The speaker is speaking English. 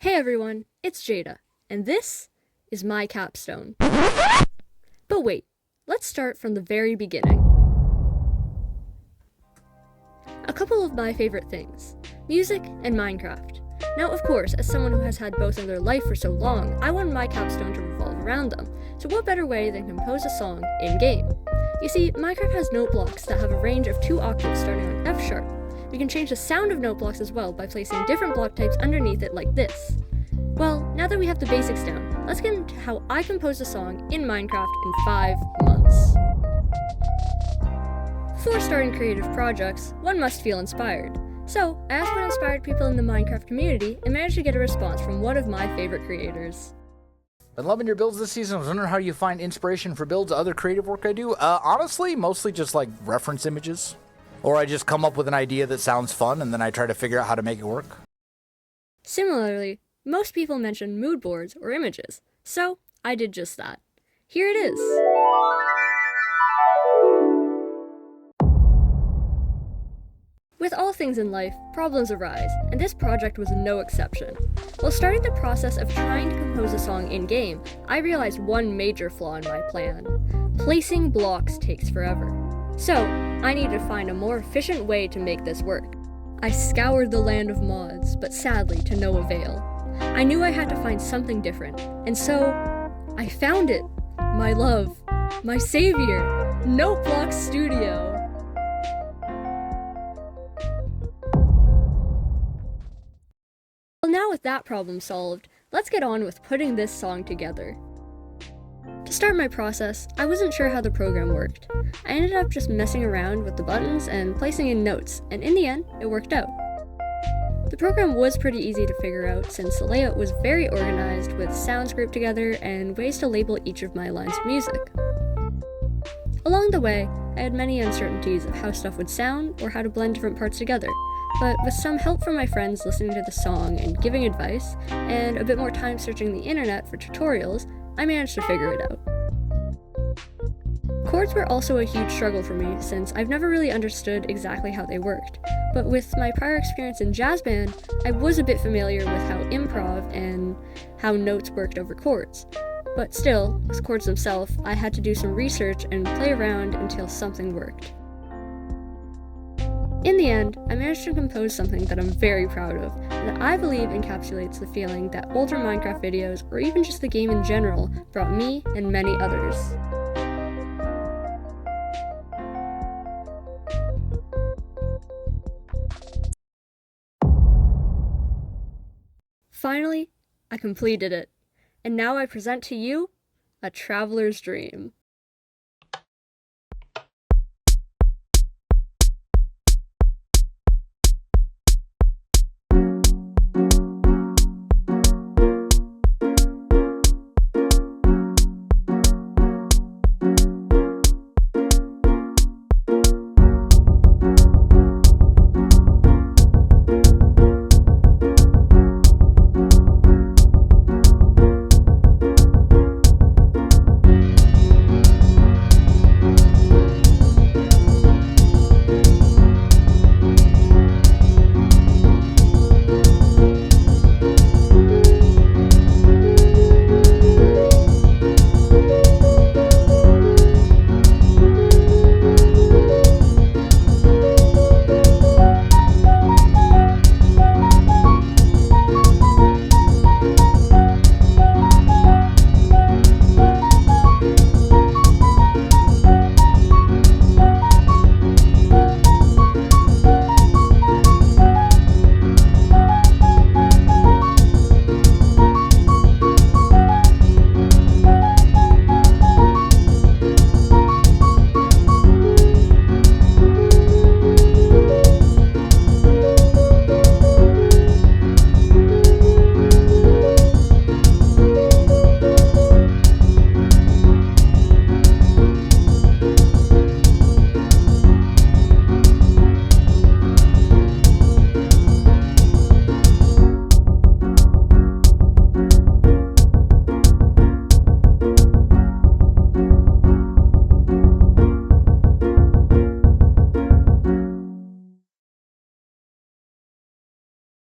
Hey everyone, it's Jada, and this is my Capstone. But wait, let's start from the very beginning. A couple of my favorite things: music and Minecraft. Now, of course, as someone who has had both in their life for so long, I wanted my Capstone to revolve around them, so what better way than compose a song in-game? You see, Minecraft has note blocks that have a range of 2 octaves starting on F sharp. We can change the sound of note blocks as well by placing different block types underneath it like this. Well, now that we have the basics down, let's get into how I composed a song in Minecraft in 5 months. Before starting creative projects, one must feel inspired. So, I asked what inspired people in the Minecraft community and managed to get a response from one of my favorite creators. Been loving your builds this season. I was wondering how you find inspiration for builds, other creative work I do. Honestly, mostly just like reference images. Or I just come up with an idea that sounds fun and then I try to figure out how to make it work. Similarly, most people mention mood boards or images, so I did just that. Here it is. With all things in life, problems arise, and this project was no exception. While starting the process of trying to compose a song in-game, I realized one major flaw in my plan. Placing blocks takes forever. So, I needed to find a more efficient way to make this work. I scoured the land of mods, but sadly to no avail. I knew I had to find something different, and so I found it. My love, my savior, Noteblock Studio. Well, now with that problem solved, let's get on with putting this song together. To start my process, I wasn't sure how the program worked. I ended up just messing around with the buttons and placing in notes, and in the end, it worked out. The program was pretty easy to figure out since the layout was very organized with sounds grouped together and ways to label each of my lines of music. Along the way, I had many uncertainties of how stuff would sound or how to blend different parts together, but with some help from my friends listening to the song and giving advice, and a bit more time searching the internet for tutorials, I managed to figure it out. Chords were also a huge struggle for me since I've never really understood exactly how they worked, but with my prior experience in jazz band, I was a bit familiar with how improv and how notes worked over chords. But still, with chords themselves, I had to do some research and play around until something worked. In the end, I managed to compose something that I'm very proud of, and that I believe encapsulates the feeling that older Minecraft videos, or even just the game in general, brought me and many others. Finally, I completed it, and now I present to you a traveler's dream.